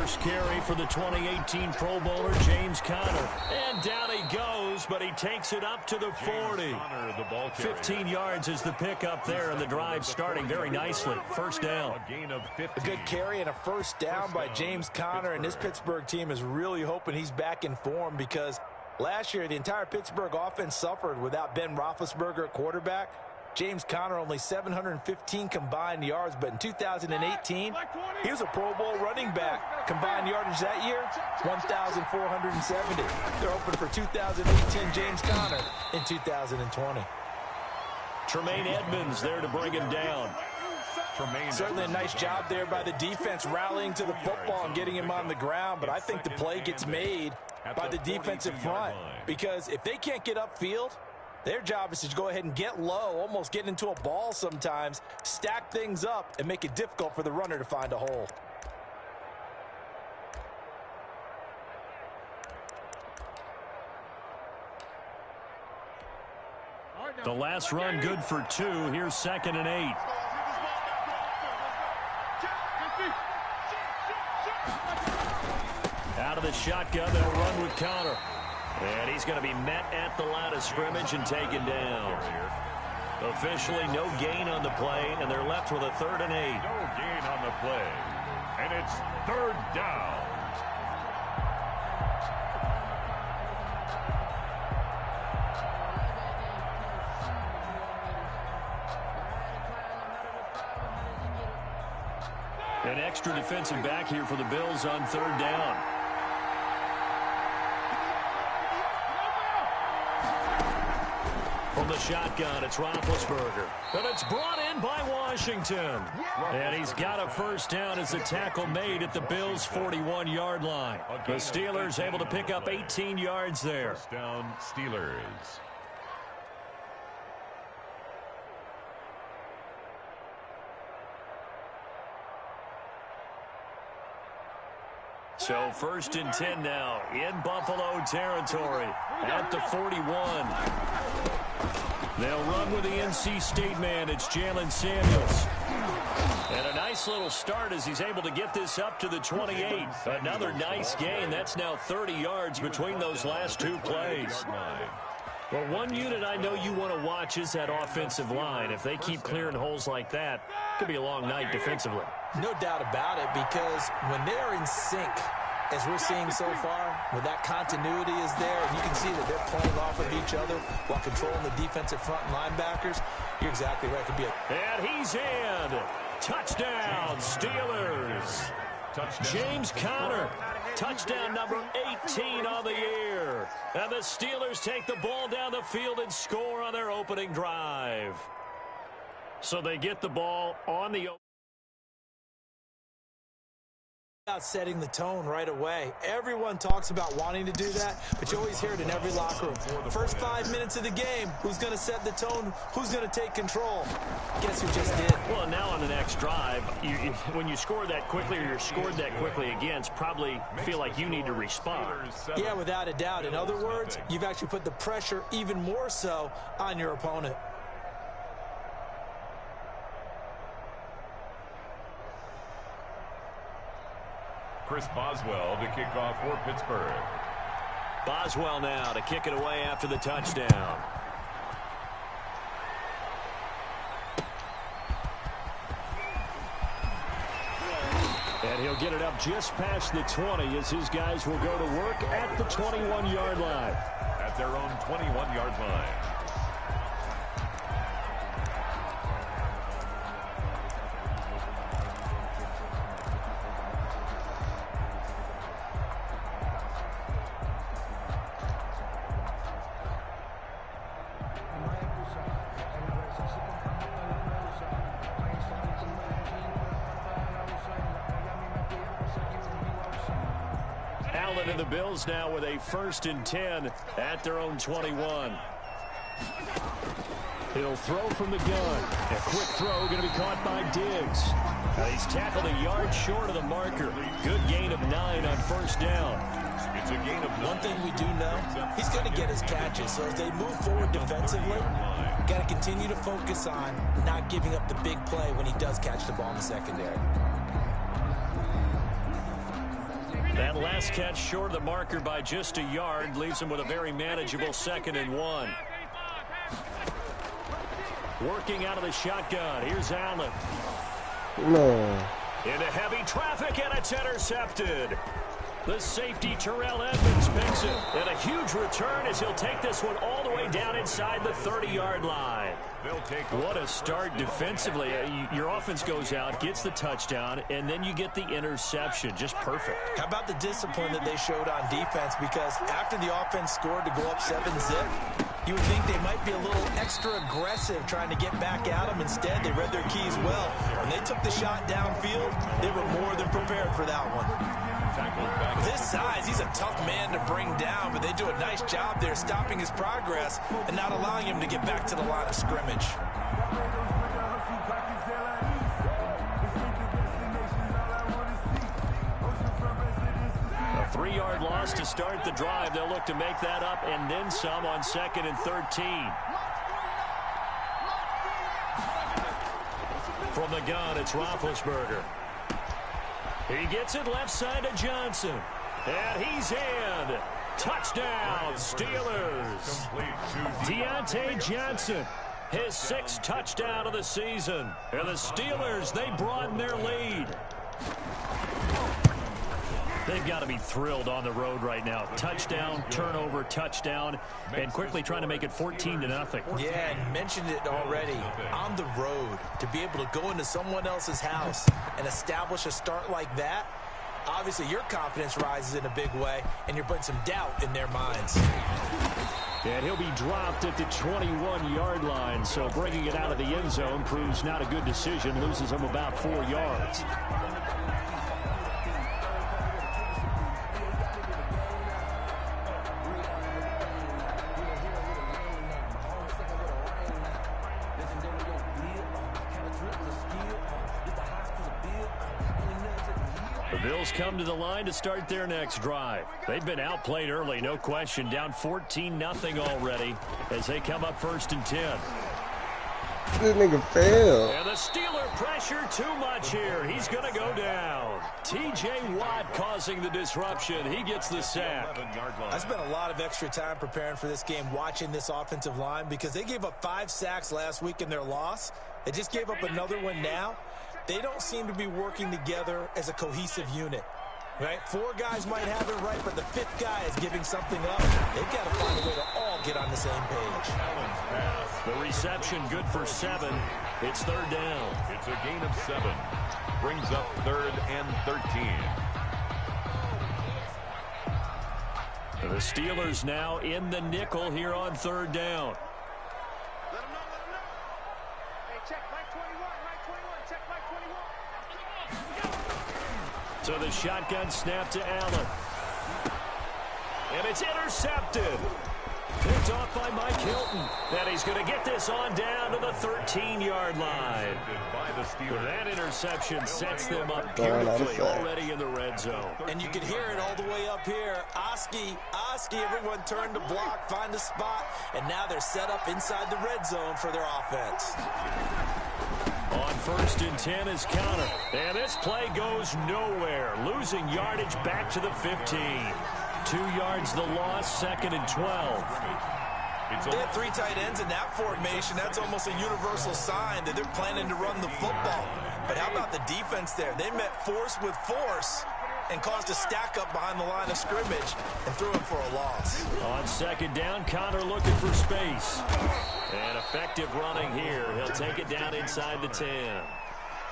first carry for the 2018 Pro Bowler, James Conner. And down he goes, but he takes it up to the 40. 15 yards is the pickup there, and the drive starting very nicely. First down. A good carry and a first down by James Conner, and this Pittsburgh team is really hoping he's back in form because last year the entire Pittsburgh offense suffered without Ben Roethlisberger at quarterback. James Conner only 715 combined yards, but in 2018, he was a Pro Bowl running back. Combined yardage that year, 1,470. They're hoping for 2018 James Conner in 2020. Tremaine Edmonds there to bring him down. Certainly a nice job there by the defense rallying to the football and getting him on the ground, but I think the play gets made by the defensive front because if they can't get upfield, their job is to go ahead and get low, almost get into a ball sometimes, stack things up, and make it difficult for the runner to find a hole. The last run good for 2. Here's 2nd and 8. Out of the shotgun, they'll run with Conner. And he's going to be met at the line of scrimmage and taken down. Officially no gain on the play, and they're left with a 3rd and 8. No gain on the play, and it's 3rd down. An extra defensive back here for the Bills on 3rd down. From the shotgun, it's Roethlisberger. And it's brought in by Washington. And he's got a first down as the tackle made at the Bills' 41-yard line. The Steelers able to pick up 18 yards there. First down, Steelers. So 1st and 10 now in Buffalo territory at the 41. They'll run with the NC State man. It's Jalen Samuels. And a nice little start as he's able to get this up to the 28. Another nice gain. That's now 30 yards between those last 2 plays. Well, one unit I know you want to watch is that offensive line. If they keep clearing holes like that, it could be a long night defensively. No doubt about it, because when they're in sync, as we're seeing so far, when that continuity is there, and you can see that they're playing off of each other while controlling the defensive front and linebackers, you're exactly right. It could be And he's in. Touchdown, Steelers. James Conner. Touchdown number 18 on the year. And the Steelers take the ball down the field and score on their opening drive. So they get the ball on the setting the tone right away. Everyone talks about wanting to do that, but you always hear it in every locker room. First 5 minutes of the game, who's going to set the tone? Who's going to take control? Guess who just did? Well, now on the next drive, when you score that quickly or you're scored that quickly again, probably feel like you need to respond. Yeah, without a doubt. In other words, you've actually put the pressure even more so on your opponent. Chris Boswell to kick off for Pittsburgh. Boswell now to kick it away after the touchdown. And he'll get it up just past the 20 as his guys will go to work at the 21-yard line. At their own 21-yard line. And the Bills now with a 1st and 10 at their own 21. He'll throw from the gun. A quick throw going to be caught by Diggs. He's tackled a yard short of the marker. Good gain of 9 on first down. It's a gain of 9. One thing we do know, he's going to get his catches. So as they move forward defensively, got to continue to focus on not giving up the big play when he does catch the ball in the secondary. That last catch short of the marker by just a yard leaves him with a very manageable 2nd and 1. Working out of the shotgun. Here's Allen. No. Into heavy traffic, and it's intercepted. The safety, Terrell Edmonds, picks it. And a huge return as he'll take this one all the way down inside the 30-yard line. What a start defensively. Your offense goes out, gets the touchdown, and then you get the interception. Just perfect. How about the discipline that they showed on defense? Because after the offense scored to go up 7-zip, you would think they might be a little extra aggressive trying to get back at them. Instead, they read their keys well. When they took the shot downfield, they were more than prepared for that one. With his size, he's a tough man to bring down, but they do a nice job there stopping his progress and not allowing him to get back to the line of scrimmage. A 3-yard loss to start the drive. They'll look to make that up and then some on 2nd and 13. From the gun, it's Roethlisberger. He gets it left side to Johnson. And he's in. Touchdown, Steelers. Deontay Johnson, his 6th touchdown of the season. And the Steelers, they broaden their lead. They've got to be thrilled on the road right now. Touchdown, turnover, touchdown, and quickly trying to make it 14-0. Yeah, and mentioned it already. On the road, to be able to go into someone else's house and establish a start like that, obviously your confidence rises in a big way, and you're putting some doubt in their minds. And he'll be dropped at the 21-yard line, so bringing it out of the end zone proves not a good decision, loses him about 4 yards. The Bills come to the line to start their next drive. They've been outplayed early, no question. Down 14-0 already as they come up 1st and 10. This nigga failed. And the Steeler pressure too much here. He's going to go down. T.J. Watt causing the disruption. He gets the sack. I spent a lot of extra time preparing for this game watching this offensive line because they gave up 5 sacks last week in their loss. They just gave up another one now. They don't seem to be working together as a cohesive unit, right? 4 guys might have it right, but the 5th guy is giving something up. They've got to find a way to all get on the same page. The reception good for 7. It's 3rd down. It's a gain of 7. Brings up 3rd and 13. The Steelers now in the nickel here on 3rd down. So the shotgun snap to Allen. And it's intercepted. Picked off by Mike Hilton. And he's going to get this on down to the 13-yard line. That interception sets them up beautifully already in the red zone. And you can hear it all the way up here. Oski, everyone turned to block, find a spot, and now they're set up inside the red zone for their offense. On 1st and 10 is Counter. And this play goes nowhere. Losing yardage back to the 15. 2 yards the loss, 2nd and 12. They have 3 tight ends in that formation. That's almost a universal sign that they're planning to run the football. But how about the defense there? They met force with force and caused a stack up behind the line of scrimmage and threw him for a loss. On 2nd down, Connor looking for space. And effective running here. He'll take it down inside the 10.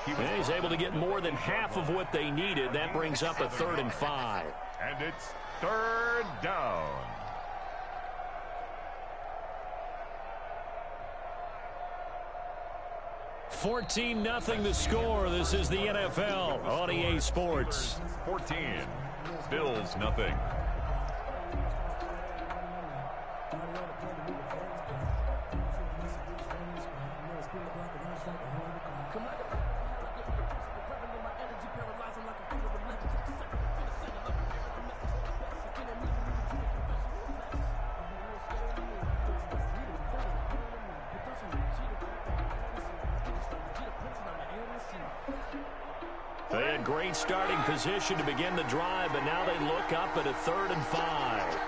And he's able to get more than half of what they needed. That brings up a 3rd and 5. And it's 3rd down. $14-0 the score. This is the NFL on EA Sports. 14. Bills nothing. They had great starting position to begin the drive, but now they look up at a 3rd and 5.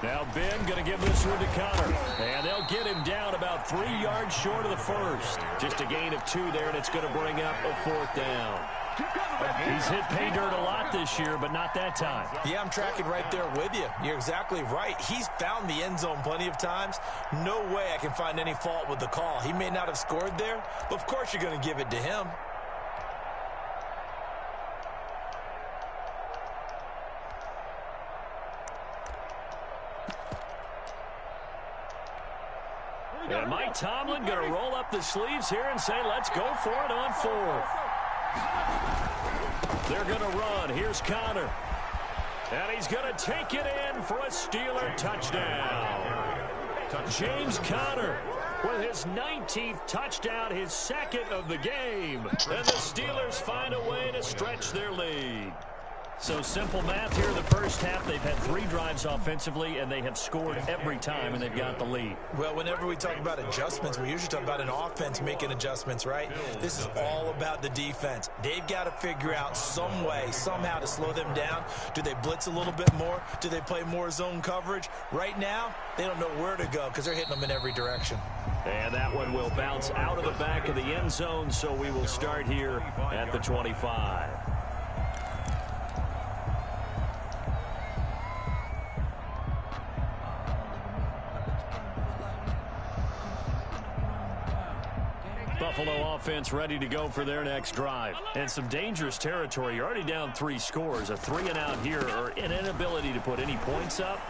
Now Ben going to give this one to Connor. And they'll get him down about 3 yards short of the first. Just a gain of 2 there, and it's going to bring up a 4th down. He's hit pay dirt a lot this year, but not that time. Yeah, I'm tracking right there with you. You're exactly right. He's found the end zone plenty of times. No way I can find any fault with the call. He may not have scored there, but of course you're going to give it to him. And Mike Tomlin going to roll up the sleeves here and say, let's go for it on 4th. They're going to run. Here's Connor. And he's going to take it in for a Steeler touchdown. James Conner with his 19th touchdown, his 2nd of the game. And the Steelers find a way to stretch their lead. So simple math here in the first half. They've had 3 drives offensively, and they have scored every time, and they've got the lead. Well, whenever we talk about adjustments, we usually talk about an offense making adjustments, right? This is all about the defense. They've got to figure out some way, somehow to slow them down. Do they blitz a little bit more? Do they play more zone coverage? Right now, they don't know where to go because they're hitting them in every direction. And that one will bounce out of the back of the end zone, so we will start here at the 25. Buffalo offense ready to go for their next drive. And some dangerous territory. You're already down 3 scores. A 3 and out here, or an inability to put any points up.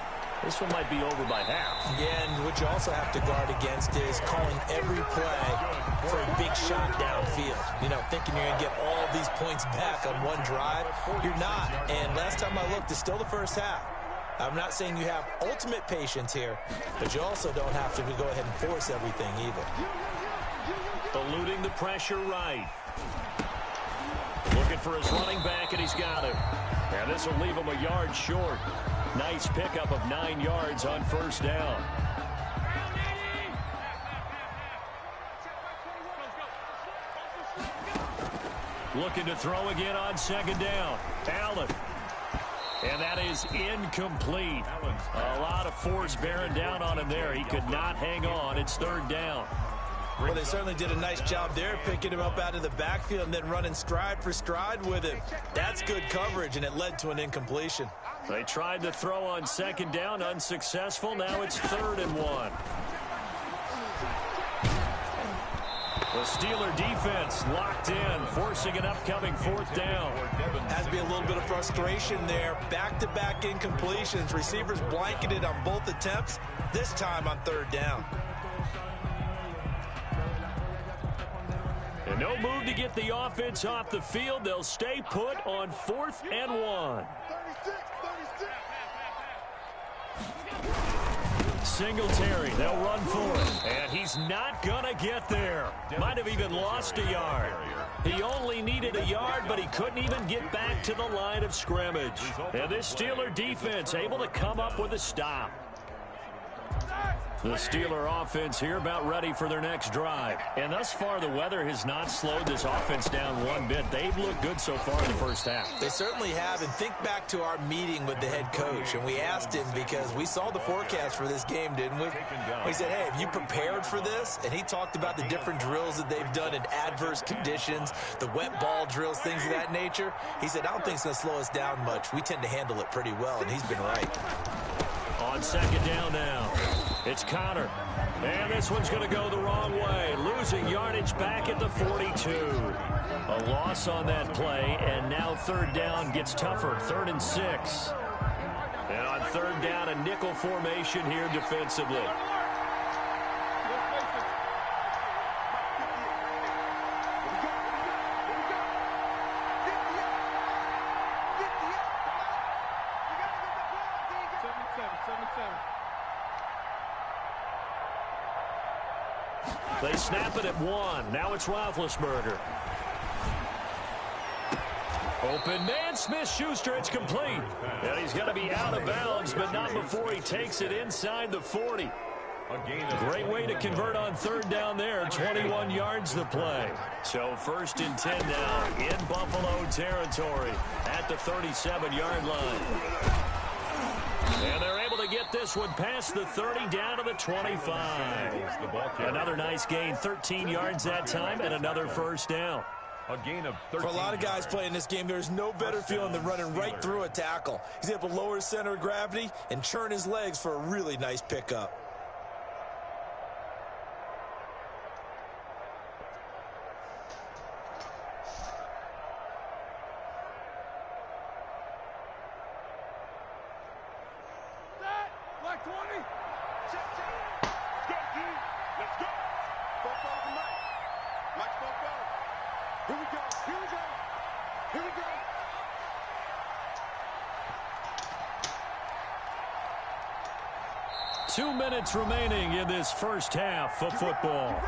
This one might be over by half. Yeah, and what you also have to guard against is calling every play for a big shot downfield. You know, thinking you're going to get all these points back on one drive. You're not. And last time I looked, it's still the first half. I'm not saying you have ultimate patience here, but you also don't have to go ahead and force everything either. Eluding the pressure right. Looking for his running back, and he's got him. And this will leave him a yard short. Nice pickup of 9 yards on 1st down. Looking to throw again on 2nd down. Allen. And that is incomplete. A lot of force bearing down on him there. He could not hang on. It's 3rd down. Well, they certainly did a nice job there, picking him up out of the backfield and then running stride for stride with him. That's good coverage, and it led to an incompletion. They tried to throw on 2nd down, unsuccessful. Now it's 3rd and 1. The Steeler defense locked in, forcing an upcoming 4th down. Has to be a little bit of frustration there. Back-to-back incompletions. Receivers blanketed on both attempts, this time on 3rd down. And no move to get the offense off the field. They'll stay put on 4th and 1. Singletary, they'll run for it. And he's not going to get there. Might have even lost a yard. He only needed a yard, but he couldn't even get back to the line of scrimmage. And this Steeler defense able to come up with a stop. The Steeler offense here about ready for their next drive. And thus far, the weather has not slowed this offense down one bit. They've looked good so far in the first half. They certainly have. And think back to our meeting with the head coach. And we asked him, because we saw the forecast for this game, didn't we? We said, hey, have you prepared for this? And he talked about the different drills that they've done in adverse conditions, the wet ball drills, things of that nature. He said, I don't think it's going to slow us down much. We tend to handle it pretty well, and he's been right. On 2nd down now, it's Conner. And this one's going to go the wrong way, losing yardage back at the 42. A loss on that play, and now 3rd down gets tougher, 3rd and 6. And on 3rd down, a nickel formation here defensively. They snap it at 1. Now it's Roethlisberger. Open man, Smith-Schuster. It's complete. And he's going to be out of bounds, but not before he takes it inside the 40. A gain of Great way to convert on third down there. 21 yards the play. So 1st and 10 now in Buffalo territory at the 37-yard line. And they're able to get this one past the 30 down to the 25. Another nice gain, 13 yards that time, and another 1st down. A gain of 13. For a lot of guys playing this game, there's no better feeling than running right through a tackle. He's able to lower his center of gravity and churn his legs for a really nice pickup. Black 20. Check. Let's go, G. Let's go. Both over Mike. Mike's both over. Here we go. Here we go. Here we go. Two minutes remaining in this first half of football.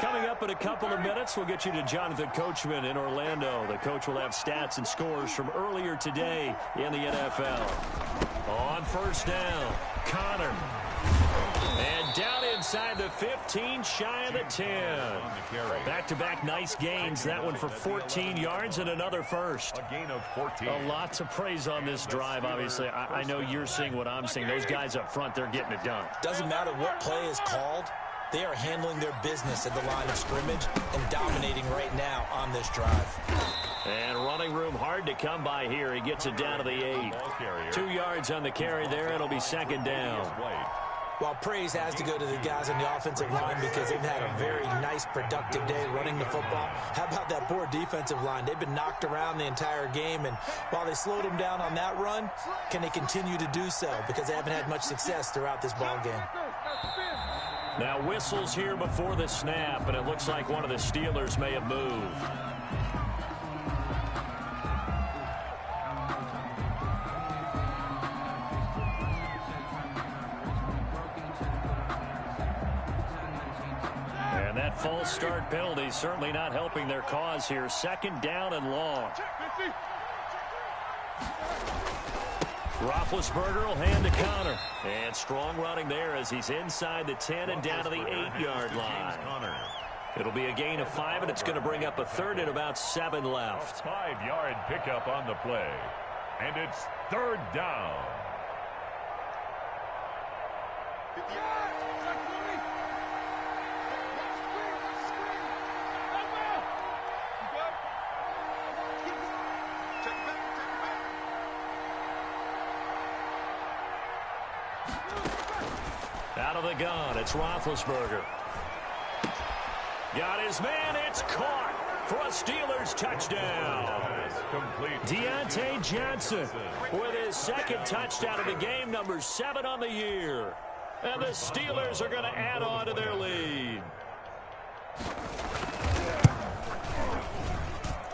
Coming up in a couple of minutes, we'll get you to Jonathan Coachman in Orlando. The coach will have stats and scores from earlier today in the NFL. On 1st down, Connor. And down inside the 15, shy of the 10. Back-to-back nice gains. That one for 14 yards and another 1st. A gain of 14. A lot to praise on this drive, obviously. I know you're seeing what I'm seeing. Those guys up front, they're getting it done. Doesn't matter what play is called. They are handling their business at the line of scrimmage and dominating right now on this drive. And running room hard to come by here. He gets it down to the 8. 2 yards on the carry there. It'll be 2nd down. While praise has to go to the guys on the offensive line because they've had a very nice, productive day running the football. How about that poor defensive line? They've been knocked around the entire game, and while they slowed them down on that run, can they continue to do so? Because they haven't had much success throughout this ball game. Now whistles here before the snap, and it looks like one of the Steelers may have moved. And that false start penalty certainly not helping their cause here. 2nd down and long. Roethlisberger will hand to Connor. And strong running there as he's inside the 10 and down to the 8-yard line. It'll be a gain of 5, and it's going to bring up a 3rd and about 7 left. 5-yard pickup on the play. And it's 3rd down. Out of the gun, it's Roethlisberger. Got his man, it's caught for a Steelers touchdown. Deontay Johnson with his 2nd touchdown of the game, number 7 on the year. And the Steelers are going to add on to their lead.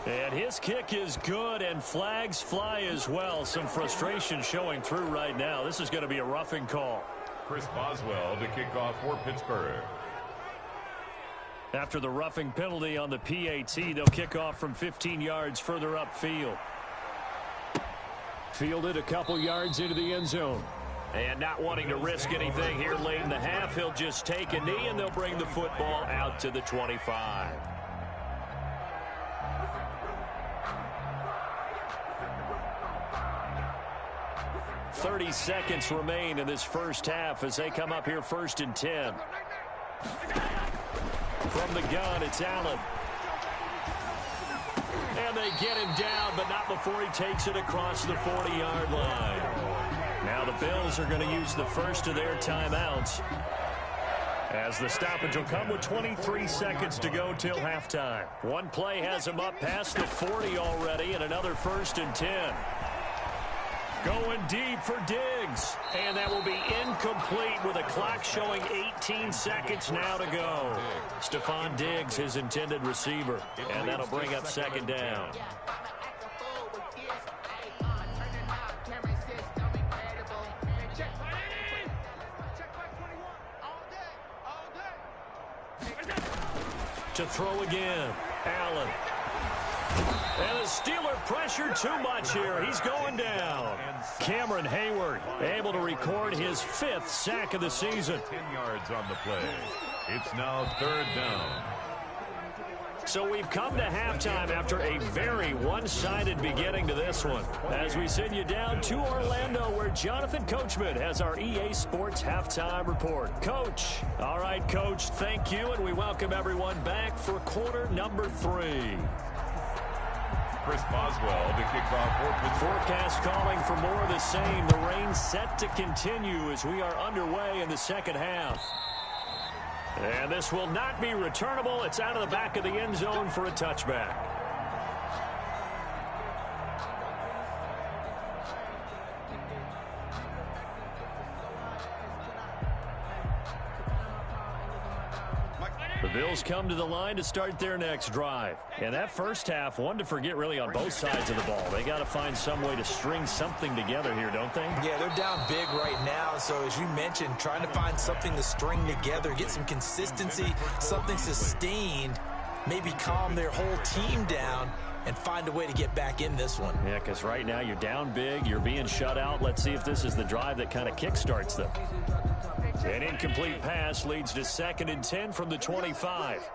And his kick is good, and flags fly as well. Some frustration showing through right now. This is going to be a roughing call. Chris Boswell to kick off for Pittsburgh. After the roughing penalty on the PAT, they'll kick off from 15 yards further upfield. Fielded a couple yards into the end zone. And not wanting to risk anything here late in the half, he'll just take a knee, and they'll bring the football out to the 25. .30 seconds remain in this first half as they come up here 1st and 10. From the gun, it's Allen. And they get him down, but not before he takes it across the 40-yard line. Now the Bills are going to use the first of their timeouts, as the stoppage will come with 23 seconds to go till halftime. One play has him up past the 40 already, and another 1st and 10. Going deep for Diggs. And that will be incomplete with a clock showing 18 seconds now to go. Stephon Diggs, his intended receiver. And that'll bring up 2nd down. to throw again. Allen. And the Steeler pressure too much here. He's going down. Cameron Hayward able to record his 5th sack of the season. 10 yards on the play. It's now 3rd down. So we've come to halftime after a very one-sided beginning to this one. As we send you down to Orlando, where Jonathan Coachman has our EA Sports halftime report. Coach. All right, Coach, thank you, and we welcome everyone back for quarter number 3. Chris Boswell to kick off. Forecast calling for more of the same. The rain set to continue as we are underway in the second half. And this will not be returnable. It's out of the back of the end zone for a touchback. The Bills come to the line to start their next drive. And that first half, one to forget really on both sides of the ball. They got to find some way to string something together here, don't they? Yeah, they're down big right now. So as you mentioned, trying to find something to string together, get some consistency, something sustained, maybe calm their whole team down and find a way to get back in this one. Yeah, because right now you're down big, you're being shut out. Let's see if this is the drive that kind of kickstarts them. An incomplete pass leads to 2nd and 10 from the 25.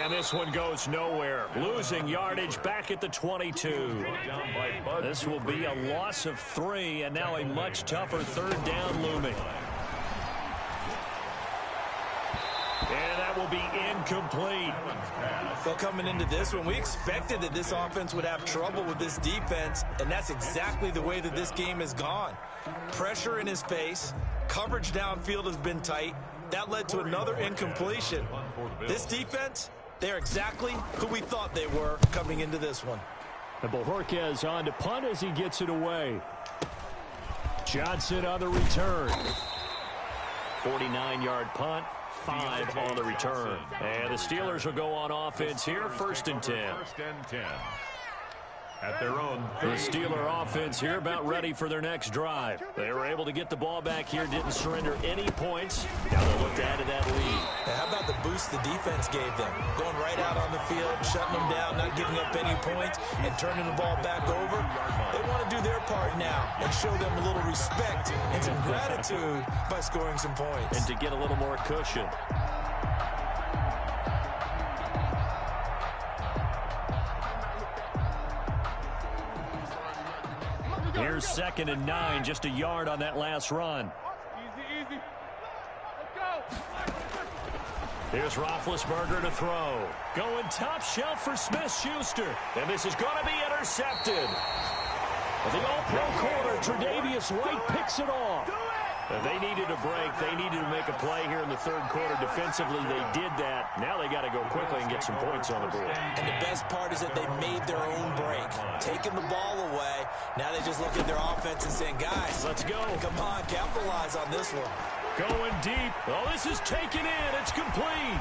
And this one goes nowhere. Losing yardage back at the 22. This will be a loss of 3, and now a much tougher 3rd down looming. And that will be incomplete. Well, coming into this one, we expected that this offense would have trouble with this defense, and that's exactly the way that this game has gone. Pressure in his face, coverage downfield has been tight. That led to another incompletion. This defense, they're exactly who we thought they were coming into this one. And Bojorquez on to punt as he gets it away. Johnson on the return. 49-yard punt. 5 on the return. And the Steelers will go on offense here, 1st and 10. 1st and 10. At their own. The Steeler offense here about ready for their next drive. They were able to get the ball back here, didn't surrender any points. Now they look to add to that lead. Now, how about the boost the defense gave them? Going right out on the field, shutting them down, not giving up any points, and turning the ball back over. They want to do their part now and show them a little respect and some gratitude by scoring some points. And to get a little more cushion. Here's 2nd and 9, just a yard on that last run. Easy. Let's go. Here's Roethlisberger to throw. Going top shelf for Smith-Schuster. And this is going to be intercepted. The all-pro corner, Tre'Davious White, picks it off. They needed a break. They needed to make a play here in the 3rd quarter. Defensively, they did that. Now they got to go quickly and get some points on the board. And the best part is that they made their own break. Taking the ball away. Now they just look at their offense and saying, guys, let's go. Come on, capitalize on this one. Going deep. Oh, this is taken in. It's complete.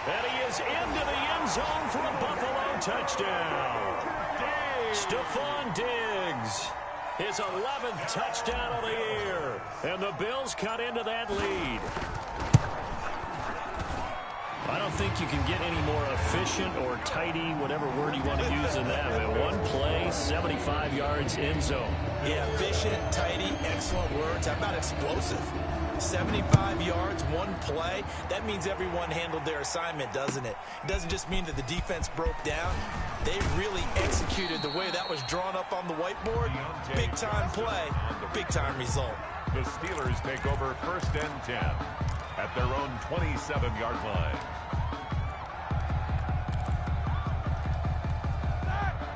And he is into the end zone for a Buffalo touchdown. Stephon Diggs. His 11th touchdown of the year. And the Bills cut into that lead. I don't think you can get any more efficient or tidy, whatever word you want to use in that. But one play, 75 yards, end zone. Yeah, efficient, tidy, excellent words. How about explosive? 75 yards, one play. That means everyone handled their assignment, doesn't it? It doesn't just mean that the defense broke down. They really executed the way that was drawn up on the whiteboard. Big-time play, big-time result. The Steelers take over 1st and 10 at their own 27-yard line.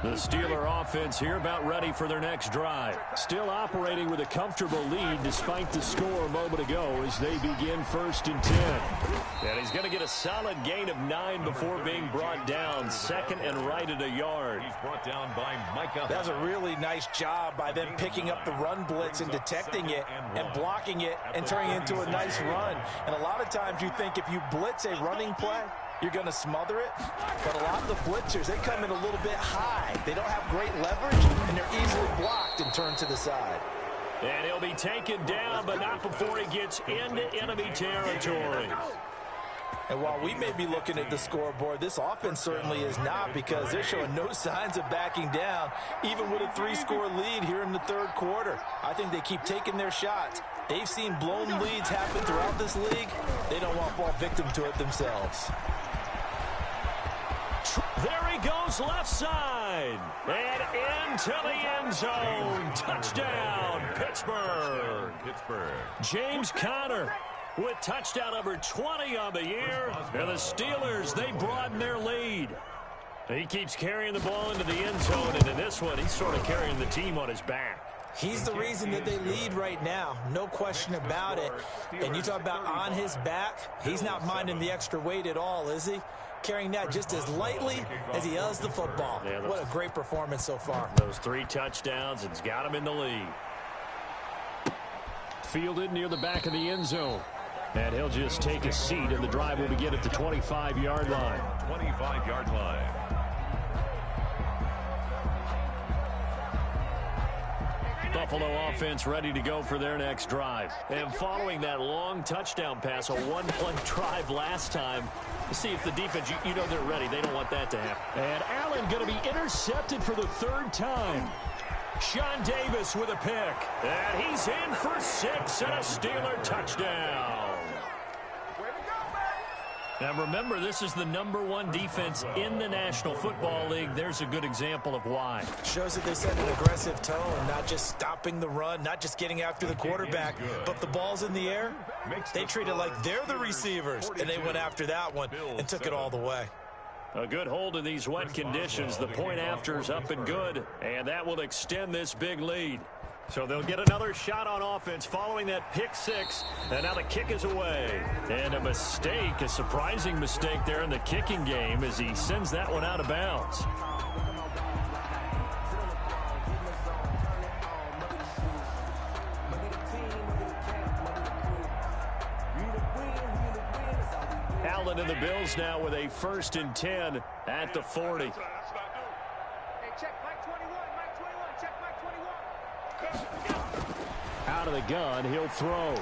The Steeler offense here about ready for their next drive. Still operating with a comfortable lead despite the score a moment ago as they begin 1st and 10. And he's going to get a solid gain of 9 before being brought down. 2nd and right at a yard. He's brought down by Micah. That was a really nice job by them picking up the run blitz and detecting it and blocking it and turning it into a nice run. And a lot of times you think if you blitz a running play, you're going to smother it. But a lot of the blitzers, they come in a little bit high. They don't have great leverage, and they're easily blocked and turned to the side. And he'll be taken down, but not before he gets into enemy territory. And while we may be looking at the scoreboard, this offense certainly is not, because they're showing no signs of backing down, even with a 3-score lead here in the third quarter. I think they keep taking their shots. They've seen blown leads happen throughout this league. They don't want to fall victim to it themselves. There he goes left side. And into the end zone. Touchdown, Pittsburgh. James Conner with touchdown number 20 on the year. And the Steelers, they broaden their lead. He keeps carrying the ball into the end zone, and in this one, he's sort of carrying the team on his back. He's the reason that they lead right now, no question about it. And you talk about on his back, he's not minding the extra weight at all, is he? Carrying that just as lightly as he does the football. Yeah, what a great performance so far. Those 3 touchdowns, it's got him in the lead. Fielded near the back of the end zone. And he'll just take a seat, and the drive will begin at the 25-yard line. 25-yard line. Buffalo offense ready to go for their next drive. And following that long touchdown pass, a one-play drive last time, to see if the defense, you know they're ready. They don't want that to happen. And Allen going to be intercepted for the 3rd time. Sean Davis with a pick. And he's in for 6 and a Steeler touchdown. Now remember, this is the #1 defense in the National Football League. There's a good example of why. Shows that they set an aggressive tone, not just stopping the run, not just getting after the quarterback, but the ball's in the air. They treat it like they're the receivers, and they went after that one and took it all the way. A good hold in these wet conditions. The point after's up and good, and that will extend this big lead. So they'll get another shot on offense following that pick 6, and now the kick is away. And a mistake, a surprising mistake there in the kicking game as he sends that one out of bounds. Allen and the Bills now with a 1st and 10 at the 40. Out of the gun, he'll throw.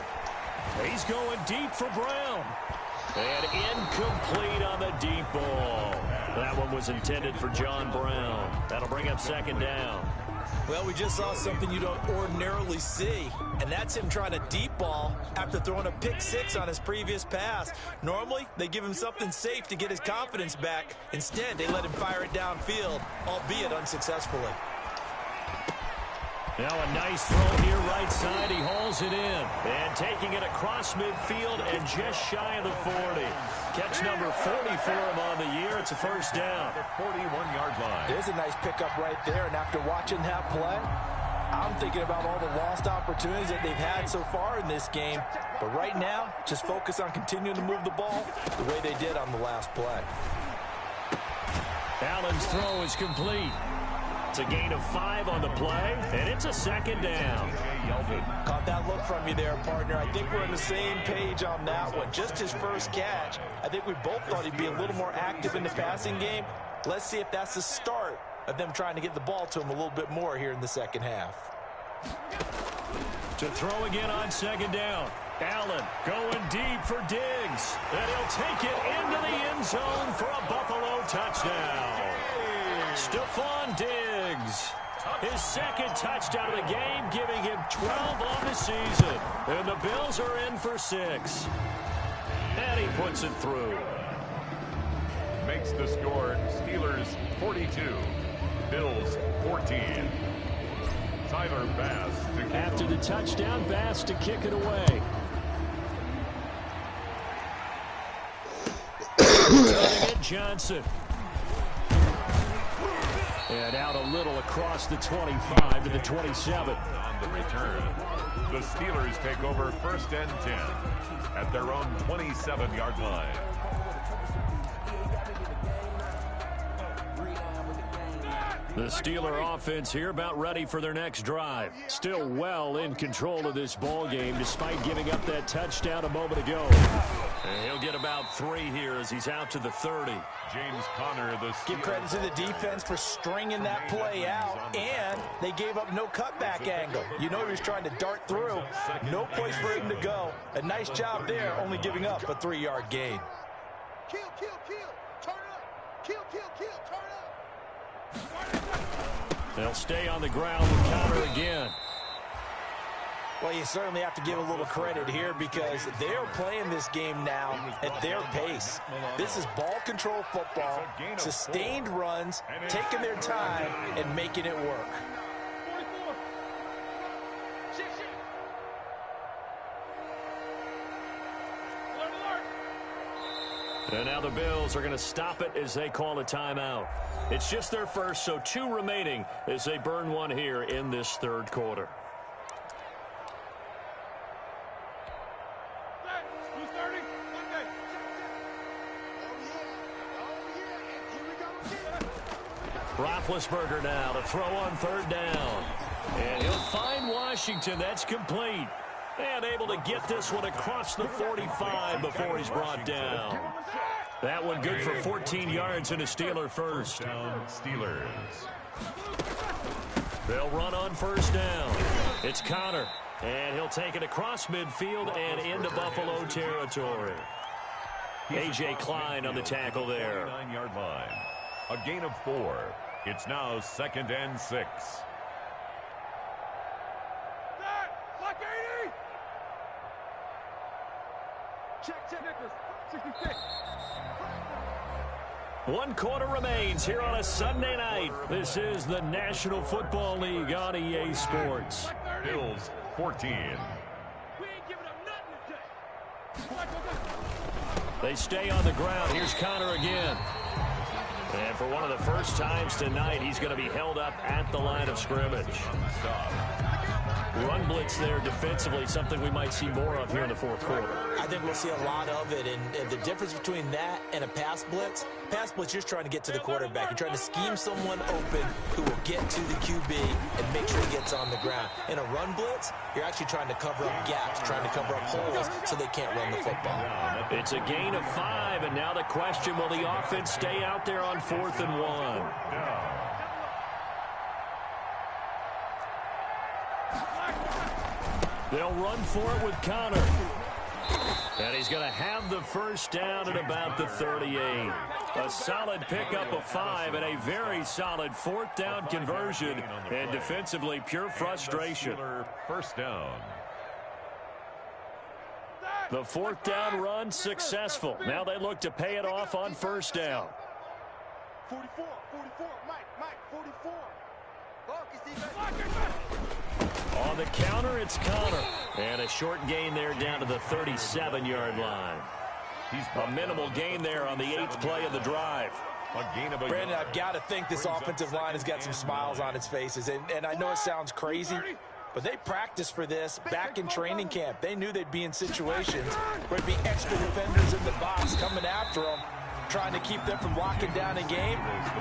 He's going deep for Brown. And incomplete on the deep ball. That one was intended for John Brown. That'll bring up 2nd down. Well, we just saw something you don't ordinarily see, and that's him trying to deep ball after throwing a pick 6 on his previous pass. Normally, they give him something safe to get his confidence back. Instead, they let him fire it downfield, albeit unsuccessfully. Now a nice throw here right side. He hauls it in. And taking it across midfield and just shy of the 40. Catch number 40 for him on the year. It's a 1st down. 41-yard line. There's a nice pickup right there. And after watching that play, I'm thinking about all the lost opportunities that they've had so far in this game. But right now, just focus on continuing to move the ball the way they did on the last play. Allen's throw is complete. It's a gain of 5 on the play, and it's a 2nd down. Caught that look from you there, partner. I think we're on the same page on that one. Just his first catch. I think we both thought he'd be a little more active in the passing game. Let's see if that's the start of them trying to get the ball to him a little bit more here in the second half. To throw again on 2nd down. Allen going deep for Diggs. And he'll take it into the end zone for a Buffalo touchdown. Stephon Diggs, his 2nd touchdown of the game, giving him 12 on the season. And the Bills are in for 6. And he puts it through. Makes the score Steelers 42, Bills 14. Tyler Bass to kick. After the touchdown, Bass to kick it away. Running it, Johnson. And out a little across the 25 to the 27. On the return, the Steelers take over 1st and 10 at their own 27-yard line. The Steeler offense here about ready for their next drive. Still well in control of this ball game despite giving up that touchdown a moment ago. And he'll get about 3 here as he's out to the 30. James Conner, the Steelers. Give credit to the defense for stringing that play out, and they gave up no cutback angle. You know he was trying to dart through. No place for him to go. A nice job there, only giving up a 3-yard gain. Kill, kill, kill. Turn up. Kill, kill, kill. Turn up. They'll stay on the ground with Conner again. Well, you certainly have to give a little credit here because they're playing this game now at their pace. This is ball control football, sustained runs, taking their time, and making it work. 44. Shit, shit. Alert, alert. And now the Bills are going to stop it as they call a timeout. It's just their first, so 2 remaining as they burn one here in this 3rd quarter. Who's starting? Okay. Oh, yeah. Here we go again. Roethlisberger now to throw on 3rd down. And he'll find Washington. That's complete. And able to get this one across the 45 before he's brought down. That one good for 14 yards and a Steeler first. Down Steelers. They'll run on 1st down. It's Conner. And he'll take it across midfield and into Buffalo territory. A.J. Klein on the tackle there. 9-yard line. A gain of 4. It's now 2nd and 6. Block 80. Check, Nicholas. 66. 1 quarter remains here on a Sunday night. This is the National Football League on EA Sports. Bills 14. We ain't giving up nothing today. They stay on the ground. Here's Conner again. And for one of the first times tonight, he's going to be held up at the line of scrimmage. Run blitz there defensively, something we might see more of here in the 4th quarter. I think we'll see a lot of it, and the difference between that and a pass blitz, you're just trying to get to the quarterback. You're trying to scheme someone open who will get to the QB and make sure he gets on the ground. In a run blitz, you're actually trying to cover up gaps, trying to cover up holes so they can't run the football. It's a gain of 5, and now the question, will the offense stay out there on 4th and 1? They'll run for it with Conner. And he's going to have the 1st down at about the 38. A solid pickup of 5 and a very solid 4th down conversion. And defensively, pure frustration. 1st down. The 4th down run successful. Now they look to pay it off on 1st down. 44. Mike, 44. Focus, On the counter, it's Conner. And a short gain there down to the 37-yard line. A minimal gain there on the 8th play of the drive. Brandon, I've got to think this offensive line has got some smiles on its faces. And I know it sounds crazy, but they practiced for this back in training camp. They knew they'd be in situations where there'd be extra defenders in the box coming after them, trying to keep them from locking down a game.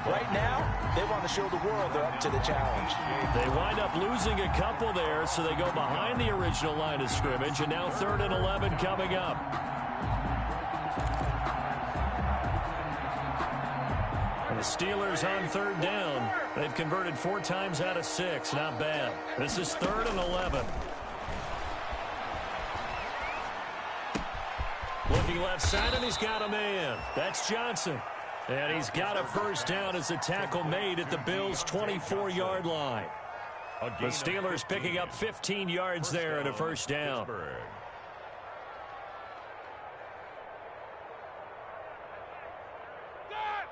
Right now, they want to show the world they're up to the challenge. They wind up losing a couple there, so they go behind the original line of scrimmage, and now 3rd and 11 coming up. And the Steelers on 3rd down. They've converted 4 times out of 6. Not bad. This is 3rd and 11. Looking left side, and he's got a man. That's Johnson. And he's got a 1st down as a tackle made at the Bills' 24-yard line. The Steelers picking up 15 yards there and a 1st down.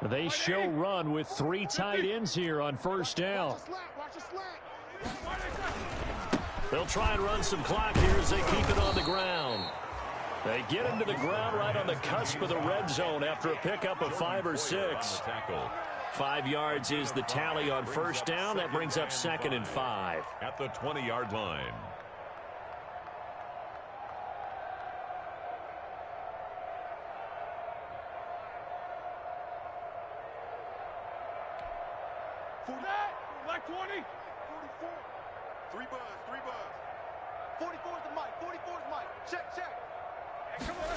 They show run with 3 tight ends here on 1st down. They'll try and run some clock here as they keep it on the ground. They get him to the ground right on the cusp of the red zone after a pickup of 5 or 6. 5 yards is the tally on 1st down. That brings up 2nd and 5. At the 20-yard line. For that. Black 20. 44. 3 buzz, 3 buzz. 44 is the mic, 44 is mic. Check, check. Hey, come on.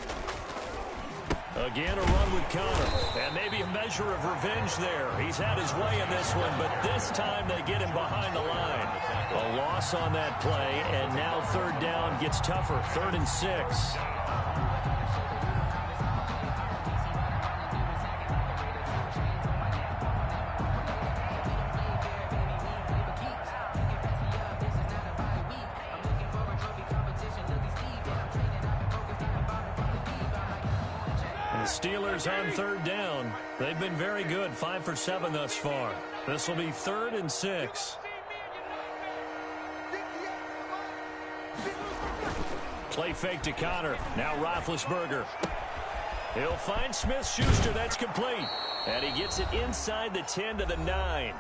Again, a run with Connor. And maybe a measure of revenge there. He's had his way in this one, but this time they get him behind the line. A loss on that play, and now third down gets tougher. 3rd and 6. Steelers on 3rd down. They've been very good, 5 for 7 thus far. This will be 3rd and 6. Play fake to Connor. Now Roethlisberger. He'll find Smith-Schuster. That's complete. And he gets it inside the 10 to the 9.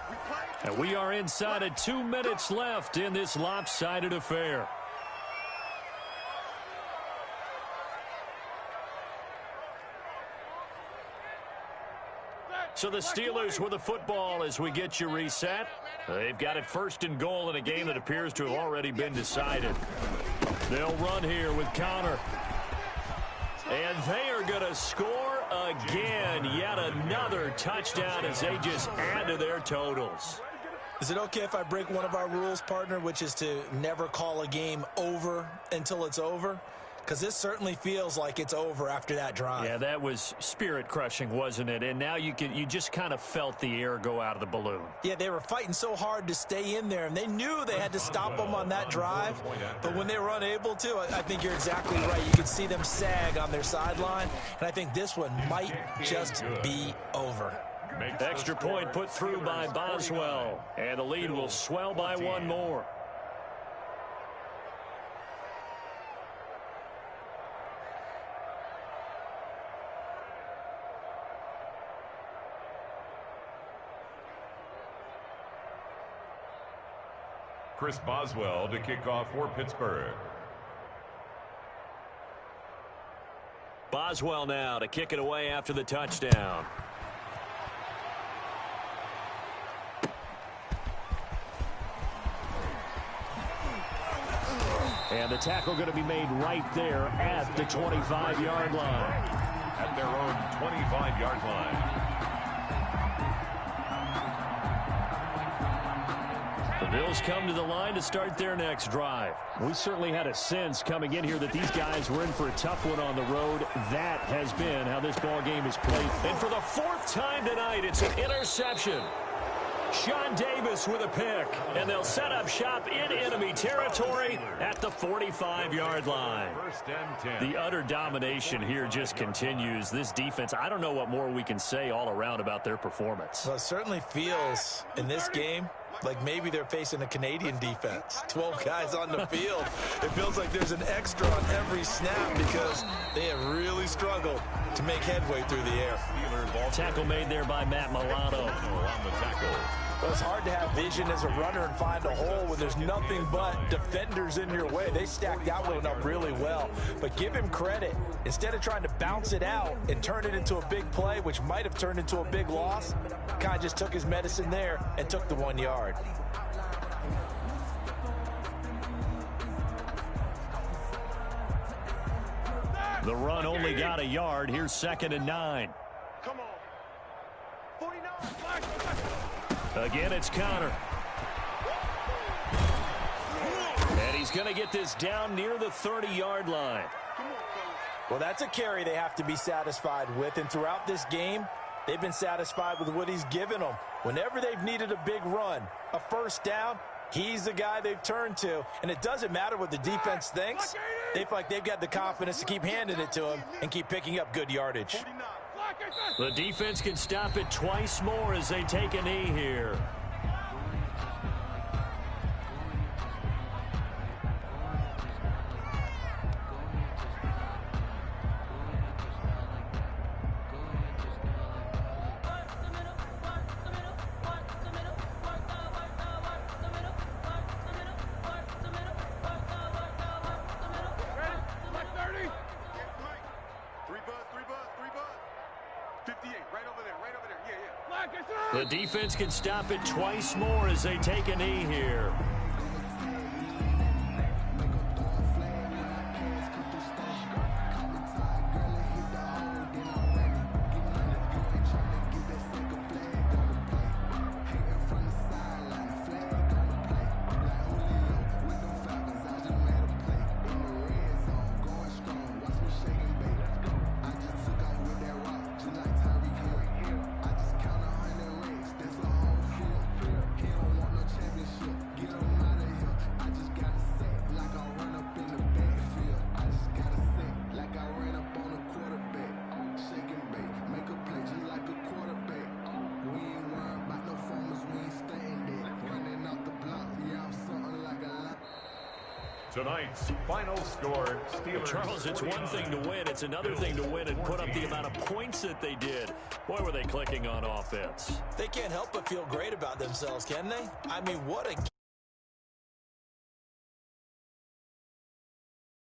And we are inside of 2 minutes left in this lopsided affair. So the Steelers with the football as we get you reset. They've got it 1st and goal in a game that appears to have already been decided. They'll run here with Connor. And they are going to score again. Yet another touchdown as they just add to their totals. Is it okay if I break one of our rules, partner, which is to never call a game over until it's over? Because this certainly feels like it's over after that drive. Yeah, that was spirit-crushing, wasn't it? And now you just kind of felt the air go out of the balloon. Yeah, they were fighting so hard to stay in there, and they knew they had to stop them on that drive. But when they were unable to, I think you're exactly right. You could see them sag on their sideline, and I think this one might just be over. Extra point put through by Boswell, and the lead will swell by 1 more. Chris Boswell to kick off for Pittsburgh. Boswell now to kick it away after the touchdown. And the tackle going to be made right there at the 25-yard line. At their own 25-yard line. The Bills come to the line to start their next drive. We certainly had a sense coming in here that these guys were in for a tough one on the road. That has been how this ball game is played. And for the 4th time tonight, it's an interception. Sean Davis with a pick, and they'll set up shop in enemy territory at the 45-yard line. 1st and 10. The utter domination here just continues. This defense, I don't know what more we can say all around about their performance. Well, it certainly feels in this game like maybe they're facing a Canadian defense. 12 guys on the field. It feels like there's an extra on every snap because they have really struggled to make headway through the air. Tackle made there by Matt Milano. On the tackle. Well, it's hard to have vision as a runner and find a hole when there's nothing but defenders in your way. They stacked that one up really well. But give him credit. Instead of trying to bounce it out and turn it into a big play, which might have turned into a big loss, kind of just took his medicine there and took the 1 yard. The run only got a yard. Here's 2nd and 9. Come on. 49. Again, it's Connor. And he's going to get this down near the 30-yard line. Well, that's a carry they have to be satisfied with. And throughout this game, they've been satisfied with what he's given them. Whenever they've needed a big run, a 1st down, he's the guy they've turned to. And it doesn't matter what the defense thinks. They feel like they've got the confidence to keep handing it to him and keep picking up good yardage. The defense can stop it twice more as they take a knee here. Three buzz. 58, right over there, yeah. Black is The defense can stop it twice more as they take a knee here. Tonight's final score, Steelers. Charles, it's one thing to win. It's another thing to win and put up the amount of points that they did. Boy, were they clicking on offense. They can't help but feel great about themselves, can they? I mean, what a